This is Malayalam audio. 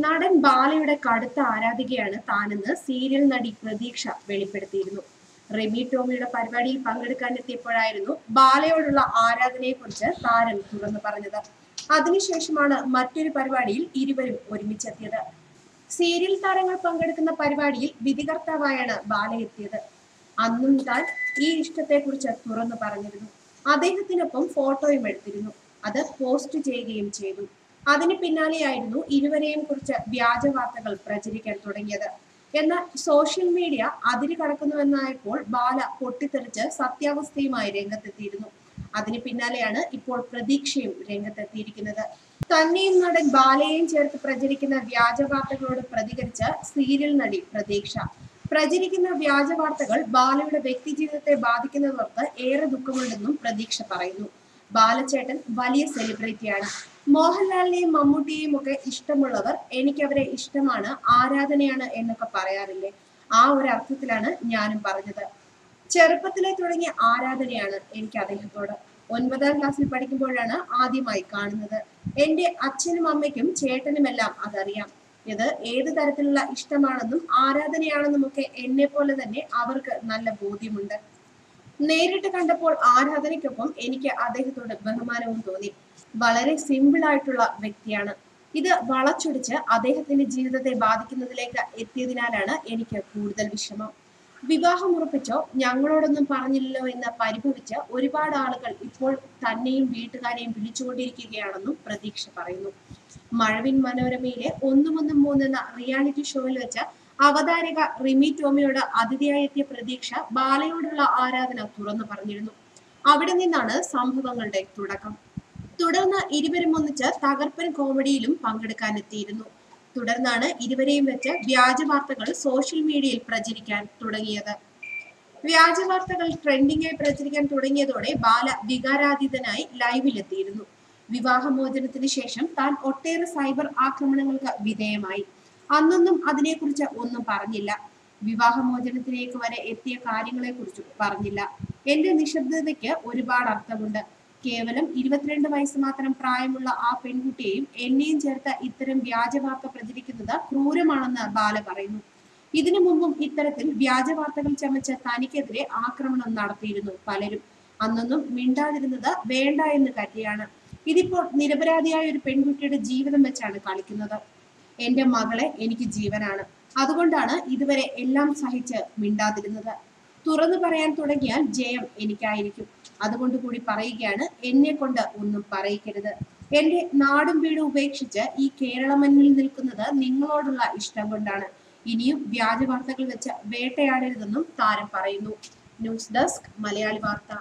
നടൻ ബാലയുടെ കടുത്ത ആരാധികയാണ് താനെന്ന് സീരിയൽ നടി പ്രതീക്ഷ വെളിപ്പെടുത്തിയിരുന്നു. റിമി ടോമിയുടെ പരിപാടിയിൽ പങ്കെടുക്കാനെത്തിയപ്പോഴായിരുന്നു ബാലയോടുള്ള ആരാധനയെക്കുറിച്ച് താരം തുറന്നു പറഞ്ഞത്. അതിനുശേഷമാണ് മറ്റൊരു പരിപാടിയിൽ ഇരുവരും ഒരുമിച്ചെത്തിയത്. സീരിയൽ താരങ്ങൾ പങ്കെടുക്കുന്ന പരിപാടിയിൽ വിധികർത്താവായാണ് ബാല എത്തിയത്. അന്നും താൻ ഈ ഇഷ്ടത്തെക്കുറിച്ച് തുറന്നു പറഞ്ഞിരുന്നു. അദ്ദേഹത്തിനൊപ്പം ഫോട്ടോയും എടുത്തിരുന്നു. അത് പോസ്റ്റ് ചെയ്യുകയും ചെയ്തു. അതിന് പിന്നാലെയായിരുന്നു ഇരുവരെയും കുറിച്ച് വ്യാജ വാർത്തകൾ പ്രചരിക്കാൻ തുടങ്ങിയത്. എന്നാൽ സോഷ്യൽ മീഡിയ അതിര് കടക്കുന്നുവെന്നായപ്പോൾ ബാല പൊട്ടിത്തെറിച്ച് സത്യാവസ്ഥയുമായി രംഗത്തെത്തിയിരുന്നു. അതിന് പിന്നാലെയാണ് ഇപ്പോൾ പ്രതീക്ഷയും രംഗത്തെത്തിയിരിക്കുന്നത്. തന്നെയും നടൻ ബാലയെയും ചേർത്ത് പ്രചരിക്കുന്ന വ്യാജ വാർത്തകളോട് പ്രതികരിച്ച സീരിയൽ നടി പ്രതീക്ഷ, പ്രചരിക്കുന്ന വ്യാജ വാർത്തകൾ ബാലയുടെ വ്യക്തി ജീവിതത്തെ ബാധിക്കുന്നതോർത്ത് ഏറെ ദുഃഖമുണ്ടെന്നും പ്രതീക്ഷ പറയുന്നു. ബാലചേട്ടൻ വലിയ സെലിബ്രിറ്റിയാണ്. മോഹൻലാലിനെയും മമ്മൂട്ടിയെയും ഒക്കെ ഇഷ്ടമുള്ളവർ എനിക്ക് അവരെ ഇഷ്ടമാണ്, ആരാധനയാണ് എന്നൊക്കെ പറയാറില്ലേ, ആ ഒരു അർത്ഥത്തിലാണ് ഞാനും പറഞ്ഞത്. ചെറുപ്പത്തിലെ തുടങ്ങിയ ആരാധനയാണ് എനിക്ക് അദ്ദേഹത്തോട്. 9ാം ക്ലാസ്സിൽ പഠിക്കുമ്പോഴാണ് ആദ്യമായി കാണുന്നത്. എന്റെ അച്ഛനും അമ്മയ്ക്കും ചേട്ടനുമെല്ലാം അതറിയാം. ഇത് ഏത് തരത്തിലുള്ള ഇഷ്ടമാണെന്നും ആരാധനയാണെന്നും ഒക്കെ എന്നെ പോലെ തന്നെ അവർക്ക് നല്ല ബോധ്യമുണ്ട്. നേരിട്ട് കണ്ടപ്പോൾ ആരാധനയ്ക്കൊപ്പം എനിക്ക് അദ്ദേഹത്തോട് ബഹുമാനവും തോന്നി. വളരെ സിമ്പിൾ ആയിട്ടുള്ള വ്യക്തിയാണ്. ഇത് വളച്ചൊടിച്ച് അദ്ദേഹത്തിന്റെ ജീവിതത്തെ ബാധിക്കുന്നതിലേക്ക് എത്തിയതിനാലാണ് എനിക്ക് കൂടുതൽ വിഷമം. വിവാഹം ഉറപ്പിച്ചോ ഞങ്ങളോടൊന്നും പറഞ്ഞില്ലല്ലോ എന്ന് പരിഭവിച്ച് ഒരുപാട് ആളുകൾ ഇപ്പോൾ തന്നെയും വീട്ടുകാരെയും വിളിച്ചുകൊണ്ടിരിക്കുകയാണെന്നും പ്രതീക്ഷ പറയുന്നു. മഴവിൻ മനോരമയിലെ 113 എന്ന റിയാലിറ്റി ഷോയിൽ വെച്ച് അവതാരക റിമി ടോമിയോട് അതിഥിയായി എത്തിയ പ്രതീക്ഷ ബാലയോടുള്ള ആരാധന തുറന്നു പറഞ്ഞിരുന്നു. അവിടെ നിന്നാണ് സംഭവങ്ങളുടെ തുടക്കം. തുടർന്ന് ഇരുവരും ഒന്നിച്ച് തകർപ്പൻ കോമഡിയിലും പങ്കെടുക്കാനെത്തിയിരുന്നു. തുടർന്നാണ് ഇരുവരെയും വെച്ച് വ്യാജ വാർത്തകൾ സോഷ്യൽ മീഡിയയിൽ പ്രചരിക്കാൻ തുടങ്ങിയത്. വ്യാജ വാർത്തകൾ ട്രെൻഡിംഗായി പ്രചരിക്കാൻ തുടങ്ങിയതോടെ ബാല വികാരാതീതനായി ലൈവിലെത്തിയിരുന്നു. വിവാഹമോചനത്തിന് ശേഷം താൻ ഒട്ടേറെ സൈബർ ആക്രമണങ്ങൾക്ക് വിധേയമായി. അന്നൊന്നും അതിനെക്കുറിച്ച് ഒന്നും പറഞ്ഞില്ല. വിവാഹമോചനത്തിലേക്ക് വരെ എത്തിയ കാര്യങ്ങളെക്കുറിച്ച് പറഞ്ഞില്ല. എന്റെ നിശബ്ദതയ്ക്ക് ഒരുപാട് അർത്ഥമുണ്ട്. കേവലം 22 വയസ്സ് മാത്രം പ്രായമുള്ള ആ പെൺകുട്ടിയെയും എന്നെയും ചേർത്ത് ഇത്തരം വ്യാജ വാർത്ത പ്രചരിക്കുന്നത് ക്രൂരമാണെന്ന് ബാല പറയുന്നു. ഇതിനു മുമ്പും ഇത്തരത്തിൽ വ്യാജ വാർത്തകൾ ചമച്ച് തനിക്കെതിരെ ആക്രമണം നടത്തിയിരുന്നു പലരും. അന്നൊന്നും മിണ്ടാതിരുന്നത് വേണ്ട എന്ന് കരുതിയാണ്. ഇതിപ്പോൾ നിരപരാധിയായ ഒരു പെൺകുട്ടിയുടെ ജീവിതം വെച്ചാണ് കളിക്കുന്നത്. എന്റെ മകളെ എനിക്ക് ജീവനാണ്. അതുകൊണ്ടാണ് ഇതുവരെ എല്ലാം സഹിച്ച് മിണ്ടാതിരുന്നത്. തുറന്നു പറയാൻ തുടങ്ങിയാൽ ജയം എനിക്കായിരിക്കും. അതുകൊണ്ട് കൂടി പറയുകയാണ്, എന്നെ കൊണ്ട് ഒന്നും പറയിക്കരുത്. എന്റെ നാടും വീടും ഉപേക്ഷിച്ച് ഈ കേരള മണ്ണിൽ നിൽക്കുന്നത് നിങ്ങളോടുള്ള ഇഷ്ടം കൊണ്ടാണ്. ഇനിയും വ്യാജ വാർത്തകൾ വെച്ച് വേട്ടയാടരുതെന്നും താരം പറയുന്നു. ന്യൂസ് ഡെസ്ക് മലയാളി വാർത്ത.